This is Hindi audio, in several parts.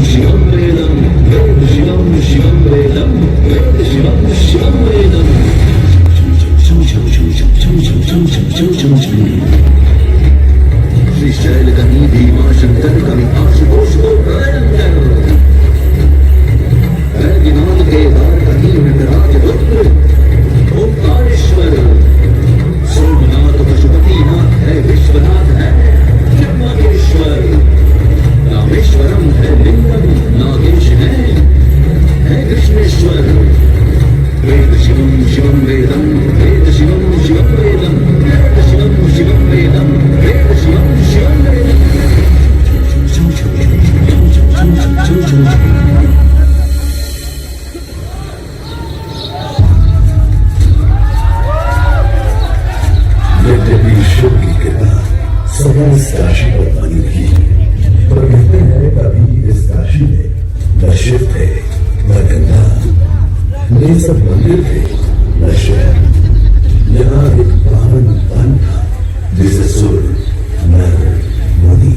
शिवम वेदम वेद शिवम शिवम वेदम वेद शिवम शिवम वेदम श्री शैल कनी भीमा शंकर कवि आशुतोष को प्रलंकर वैद्यनाथ केदार कनी नटराज रुद्र ओंकारेश्वर सोमनाथ पशुपतिनाथ है विश्वनाथ है ब्रह्मेश्वर रामेश्वरम है लिंगम नागेश है कृष्णेश्वर वेद शिवम शिवम वेदम वेद शिवम शिवम वेदम वेद शिवम शिवम वेदम वेद शिवम शिवम वेदम यद्यपि शिव की कृपा सदा इस काशी पर बनी थी, पर कहते हैं कभी इस काशी में न शिव थे न गंगा, न सब मंदिर थे न शहर। यहाँ एक पावन वन था जिसे सुर नर मुनि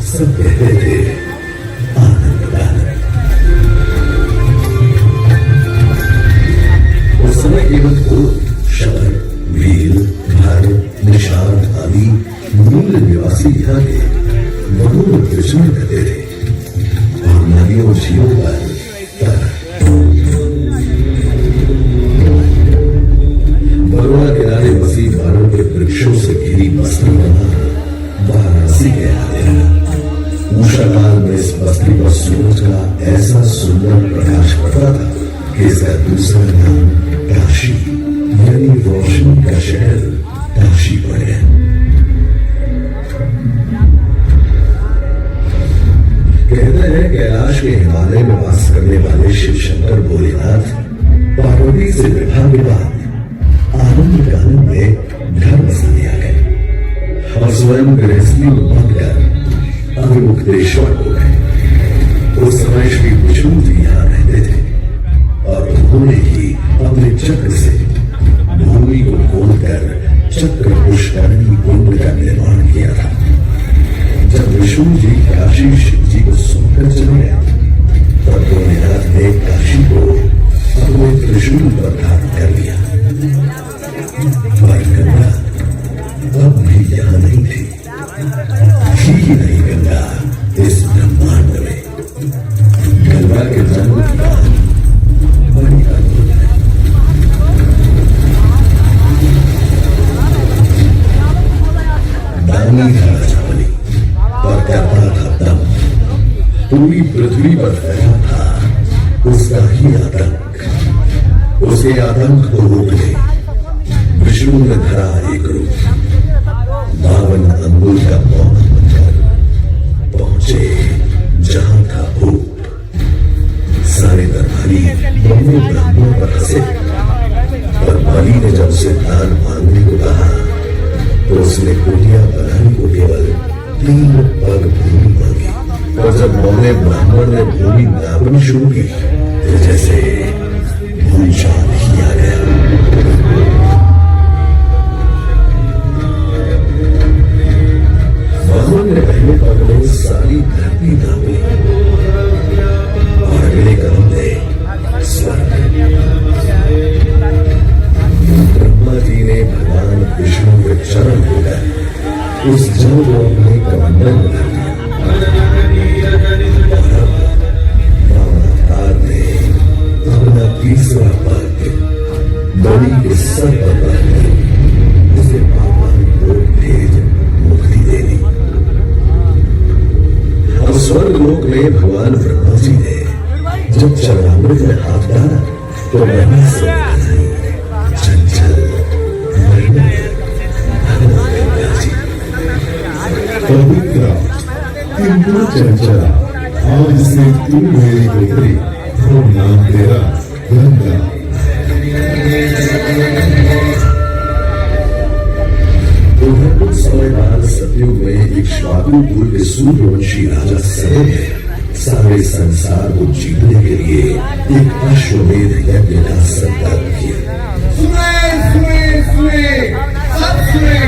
सब कहते थे आनंद आनंद। उस समय केवल पुरुष शबर वीर भर निषाद आदि मूल निवासी यहाँ के मधुर विचरण करते थे और नदियों झीलों पर बरुआ किनारे बसी बालों के वृक्षों से घिरी बस्ती बना वाराणसी के आते रहा। उषा काल में इस बस्ती पर सूरज का ऐसा सुंदर प्रकाश पड़ता था कि इसका दूसरा नाम काशी यानी रोशनी का शहर काशी पड़ गया। कहते हैं कैलाश के हिमालय में वास करने वाले शिव शंकर भोलेनाथ पार्वती से विवाह के बाद आनंद कानन में घर बसाने आ गए और स्वयं गृहस्थी में बनकर अभिमुक्तेश्वर हो गए। उस समय श्री विष्णु जी यहाँ रहते थे और उन्होंने ही अपने चक्र से भूमि को खोदकर चक्र पुष्करणी कुंड का निर्माण किया था। जब विष्णु जी काशी शिव जी को सुनकर चले गए तब भोलेनाथ ने काशी को अपने त्रिशूल पर धारण कर लिया। पर गंगा अब भी यहाँ नहीं थी, ही नहीं गंगा इस ब्रह्मांड में। गंगा के जन्म की बात बड़ी अद्भुत है। दानी था चावली और करता था दम, पूरी पृथ्वी पर फैला था उसका ही आतंक। उसके आतंक को रोकने विष्णु ने धरा एक रूप, 52 अंगुल का मौन बनकर पहुंचे जहां था भूप। सारे दरबारी दोनों ब्राह्मणों पर हंसे, पर बलि ने जब उसे दान मांगने को कहा तो उसने कुटिया बनाने को केवल 3 पग भूमि मांगी। और जब मौने ब्राह्मण ने भूमि नापनी शुरू की तो जैसे भूचाल ही आ गया। ब्राह्मण ने पहले पग में सारी धरती नापी और अगले कदम में स्वर्ग। ब्रह्मा जी ने भगवान विष्णु के चरण होकर उस जल को अपने कमंडल बना दिया और अवतार ने अपना तीसरा पग बलि के सर पर रखकर उसे पावन लोक भेज मुक्ति दे दी। अब स्वर्ग लोक में भगवान ब्रह्मा जी ने जब चरणामृत में हाथ डाला तो ब्रह्मा से चंचल पवित्र किंतु चंचला आज से तू मेरी पुत्री, तो नाम तेरा गंगा। कुछ समय बाद सतयुग में इक्ष्वाकु कुल के सूर्यवंशी राजा सदय ने सारे संसार को जीतने के लिए एक अश्वमेध यज्ञ का संकल्प किया। सब सुने,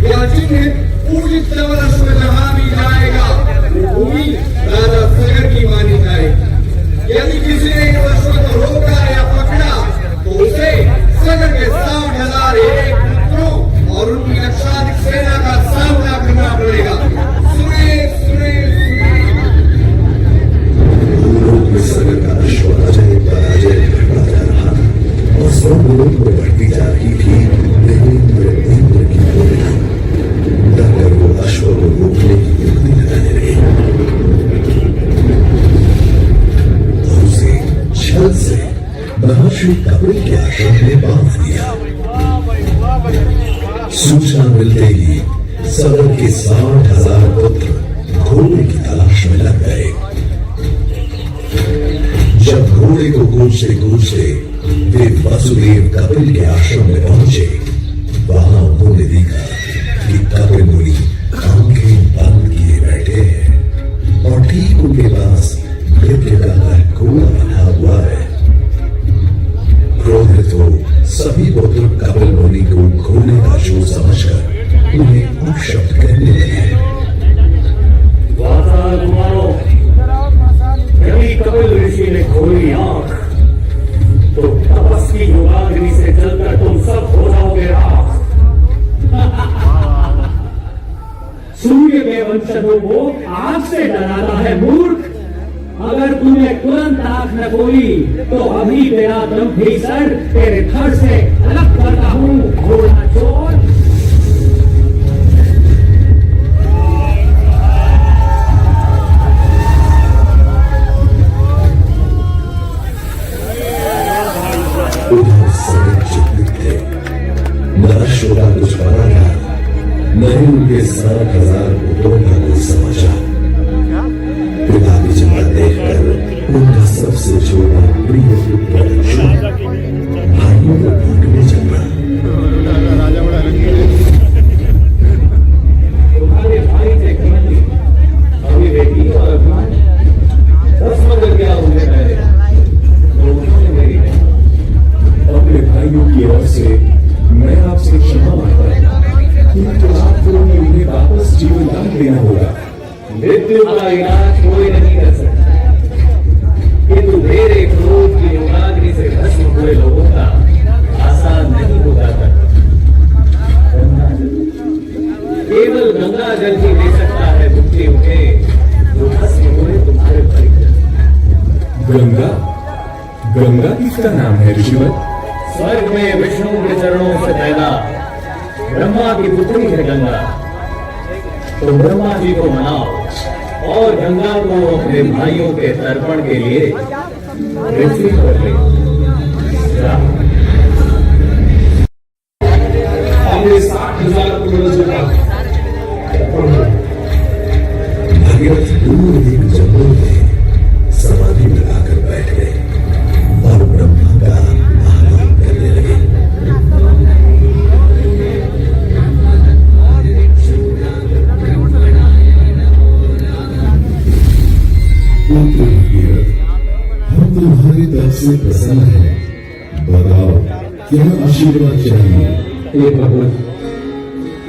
यह जिन्हें पूजित अश्व जहां भी जाएगा वो भूमि राजा भरत के 60,000 पुत्र घोड़े की तलाश में लग गए। जब घोड़े को खोजते खोजते वे वसुदेव कपिल के आश्रम में पहुंचे, वहां उन्होंने देखा कि कपिल मुनि आंखें बंद किए बैठे हैं और ठीक उनके पास मृत्यु का घोड़ा बना हुआ है। क्रोधित हो सभी पुत्र कपिल मुनि को घोड़े का शो समझकर उन्हें अपशब्द कहने लगे। वाताल कुमारों, यदि कपिल ऋषि ने खोली आंख तो तपस्वी योगाग्नि से जलकर तुम सब हो जाओगे राख। सूर्य के वंशजों को आग से डराता है मूर्ख। अगर तूने तुरंत आंख न खोली तो अभी तेरा दम्भी सर तेरे धड़ से अलग करता हूं, घोड़ा चोर। उधर सभी चित्तित थे। न अश्व का कुछ पता था, न ही उनके 60,000 पुत्रों का कुछ समाचार। पिता की चिंता देखकर उनका सबसे छोटा प्रिय पुत्र अर्जुन भाइयों को ढूंढने चल पड़ा। तुम्हारे भाई थे कमली, अभी बेटी और अभिमान 10 मंदिर क्या होने रहे तो उन्होंने मेरी अपने भाइयों की ओर से मैं आपसे क्षमा मांगता हूं, किंतु आपको उन्हें वापस जीवन दान देना होगा। मृत्यु का इलाज कोई नहीं कर सकता, किंतु मेरे क्रोध की योगाग्नि से भस्म हुए लोगों का आसान नहीं होता था। केवल गंगा जल ही दे सकता है मुक्ति उन्हें जो भस्म हुए तुम्हारे परिजन। गंगा, गंगा किसका नाम है ऋषिवर? स्वर्ग में विष्णु के चरणों से पैदा ब्रह्मा की पुत्री है गंगा। तो ब्रह्मा जी को मनाओ और गंगा को अपने भाइयों के तर्पण के लिए पृथ्वी पर ले। हमने 60,000 पूर्वजों का भगीरथ दूर एक जंगल में समाधि लगाकर बैठ गए और ब्रह्मा का आह्वान करने लगे। पुत्र भगीरथ, हम तुम्हारी तरफ से प्रसन्न हैं। बताओ क्या आशीर्वाद चाहिए? हे भगवान,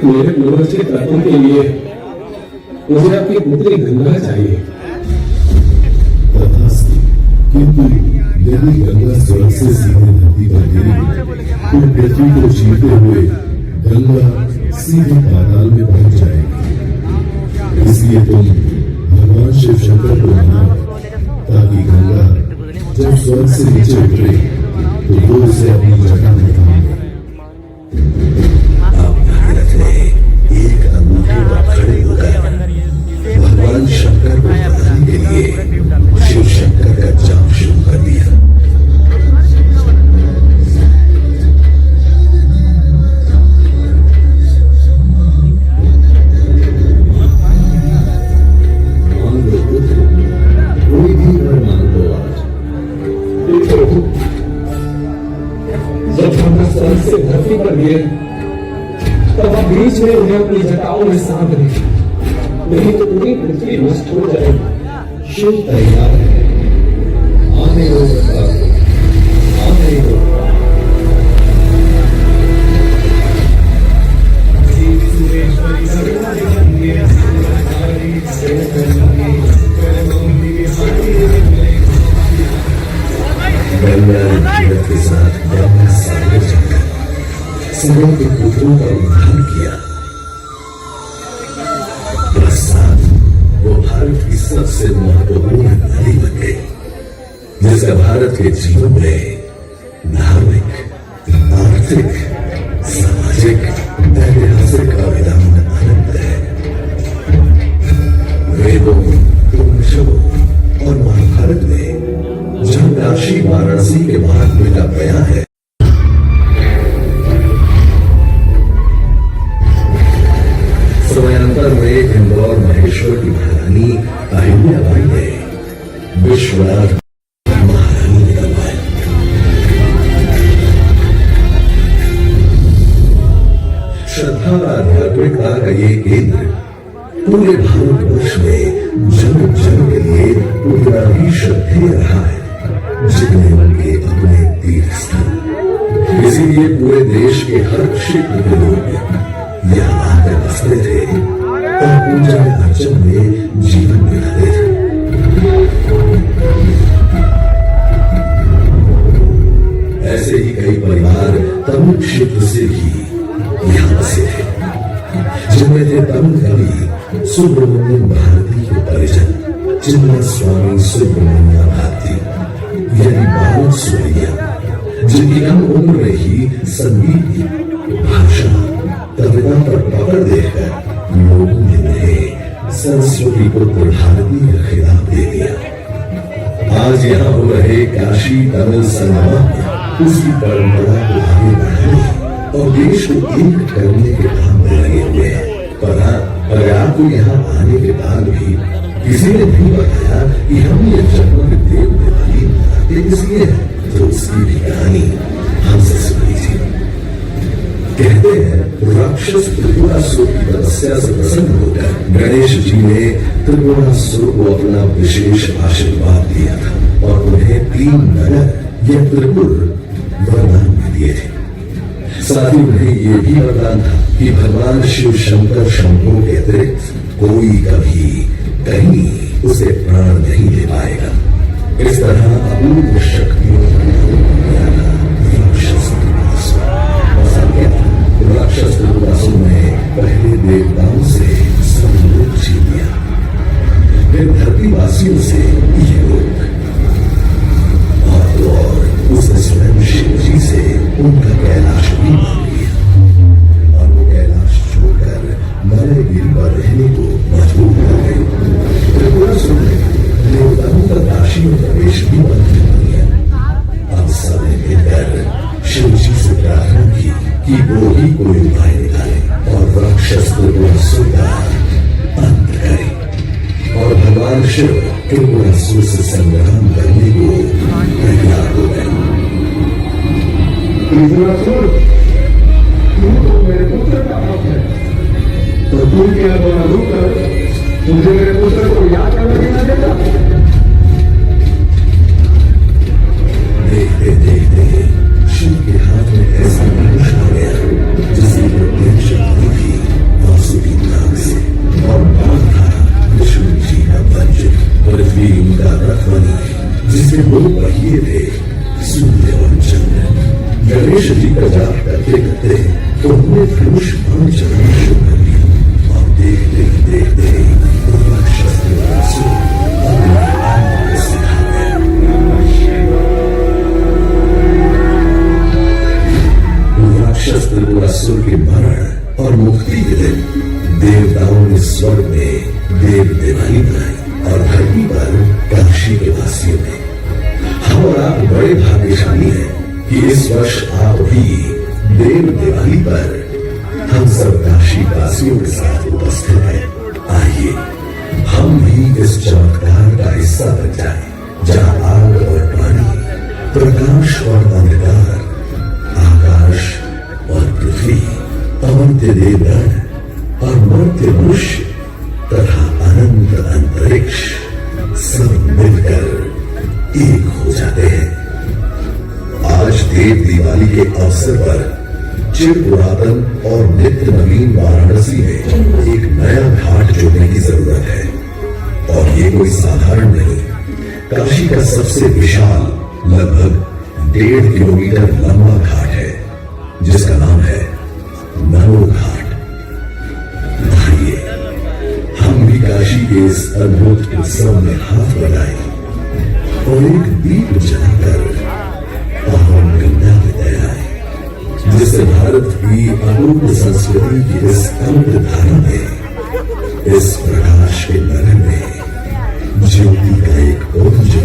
मेरे पूर्वज के तर्पण के लिए मुझे आपकी पुत्री गंगा चाहिए। तथास्तु, किंतु यदि गंगा स्वर्ग से सीधे धरती पर गिरी तो पृथ्वी को चीरते हुए गंगा सीधे पाताल में पहुंच जाएगी। इसलिए तुम भगवान शिव शंकर को मनाओ ताकि गंगा जब स्वर्ग से नीचे उतरे तो वो उसे अपनी जगह में थाम ले। अब भगीरथ ने एक अंगूठे पर खड़े होकर भगवान शंकर को बताने के लिए शिव शंकर का जाप शुरू कर दिया। कोई भी वर मांग लो आज। जब हम स्वर्ग से धरती पर गिरे तब आप बीच में उन्हें अपनी जटाओं में सांप लें, नहीं तो पूरी पृथ्वी नष्ट हो जाएगी। शिव तैयार है, आने दो सरकार को, आने दो। गंगा ने भगीरथ के साथ गंगा सागर जाकर सभी के पुत्रों का उद्धार किया। पश्चात वो भारत की सबसे महत्वपूर्ण नदी बन गई, जिसका भारत के जीवन में धार्मिक, आर्थिक, सामाजिक, ऐतिहासिक अभिधान अनंत है। वेदों, उपनिषदों और महाभारत में जब काशी वाराणसी के महात्म्य का बयान है। समयानुसार 1970 में इंदौर महेश्वर की महारानी अहिल्याबाई ने विश्वनाथ महारानी निकलवाए। श्रद्धा और आध्यात्मिकता का ये केंद्र पूरे भारतवर्ष में जन जन के लिए उतना ही श्रद्धेय रहा है जितने उनके अपने तीर्थ स्थल। इसीलिए पूरे देश के हर क्षेत्र के लोग यहाँ आकर बसते थे और पूजा अर्चन में जीवन बिताते थे। ऐसे ही कई परिवार तमिल क्षेत्र से भी यहाँ बसे थे, जिनमें थे तमिल कवि सुब्रमण्यम भारती के परिजन चिन्मय स्वामी सुब्रमण्य भारती, यानी बालक सुरैया, जिनकी कम उम्र में ही संगीत, भाषा, कविता पर पकड़ देकर लोगों ने उन्हें सरस्वती पुत्र भारती का खिताब दे दिया। आज यहाँ हो रहे काशी तमिल संगम उसकी परंपरा को आगे बढ़ाने और देश को एक करने के काम में लगे हुए हैं। पर अगर आपको यहाँ आने के बाद भी किसी ने नहीं बताया कि हम ये जन्म देव दिवाली मनाते इसलिए हैं, तो उसकी भी कहानी हमसे सुनी थी। कहते हैं राक्षस त्रिपुरासुर की तपस्या से प्रसन्न होकर गणेश जी ने त्रिपुरासुर को अपना विशेष आशीर्वाद दिया था और उन्हें 3 नगर या त्रिपुर वरदान में दिए थे। साथ ही उन्हें यह भी वरदान था कि भगवान शिव शंकर शंभू के अतिरिक्त कोई कभी कहीं उसे प्राण नहीं ले पाएगा। इस तरह अपूर्व शक्तियों राक्षस त्रिपुरासुर ने पहले देवताओं से संयोग छीन लिया, फिर धरतीवासियों से ये लोग और उसने स्वयं शिव जी से उनका कैलाश भी मांग लिया और वो कैलाश छोड़कर मलयगिरी पर रहने को मजबूर कर गए। त्रिपुरासुर ने देवताओं का काशी में प्रवेश भी बंद कर दिया। अब सब ने मिलकर शिव जी से प्रार्थना की कि वो ही कोई उपाय निकाले और राक्षस त्रिपुरासुर का अंत करे। और भगवान शिव त्रिपुरासुर से संग्राम करने को तैयार हो गए। त्रिपुरासुर, तू तो मेरे पुत्र का बाप है, तो तू क्या बना होकर मुझे मेरे पुत्र को याद करने न देता? देखते देखते शिव के हाथ में ऐसा धनुष आ गया जिसकी प्रत्यक्ष थी वासुकी नाग से और बाधा विष्णु जी का वज्र, पृथ्वी उनका रथ बनी जिसके 2 पहिए थे, सूर्य और चंद्र। गणेश जी का जाप करते करते उन्होंने धनुष बाण चलाना शुरू कर दिया और देखते ही देखते राक्षस त्रिपुरासुर अपने आत्मा को सिखा गया। राक्षस त्रिपुरासुर के मरण और मुक्ति के दिन देवताओं ने स्वर्ग में देव दिवाली मनाई और धरती पर काशी के वासियों ने। हम और आप बड़े भाग्यशाली हैं कि इस वर्ष आप भी देव दिवाली पर हम सब काशी वासियों के साथ उपस्थित हैं। आइए हम भी इस चमत्कार का हिस्सा बन जाएं, जहां आग और पानी, प्रकाश और अंधकार, आकाश और पृथ्वी, अमर्त्य देवगण और मर्त्य मनुष्य तथा अनंत अंतरिक्ष सब मिलकर एक हो जाते हैं। आज देव दिवाली के अवसर पर चिर पुरातन और नित्य नवीन वाराणसी में एक नया घाट जोड़ने की जरूरत है और ये कोई साधारण नहीं, काशी का सबसे विशाल लगभग 1.5 किलोमीटर लंबा घाट है जिसका नाम है नमो घाट। आइए हम भी काशी के इस अद्भुत उत्सव में हाथ बढ़ाएं और एक दीप जलाकर पावन गंगा में तैराएं, जिससे भारत की अनूठ संस्कृति की इस अमृत धारा में, इस प्रकाश के नगर में ज्योति का एक पुंज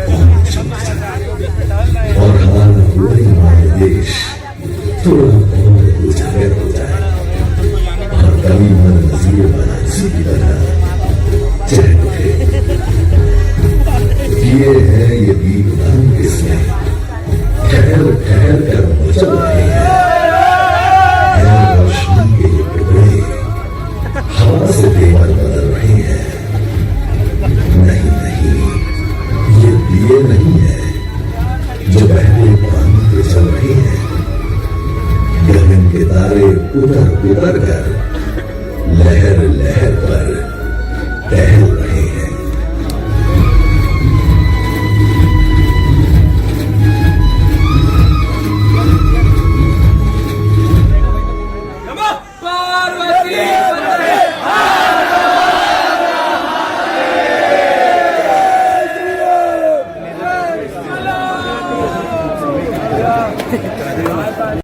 और चमक जाए और हमारा पूरे हमारे देश थोड़ा और उजागर हो जाए और कभी मन नजीर किसी की तरह चहक उठे। ये है ये दीपदान किसने ठहर ठहर कर मचल रहे हैं। है रोशनी के ये टुकड़े हवा से तेवर बदल रहे हैं। नहीं नहीं, ये दिए नहीं है जो बहते पानी पे चल रहे हैं। गगन के तारे उतर उतर कर लहर लहर पर टहल रहे हैं। पार्वती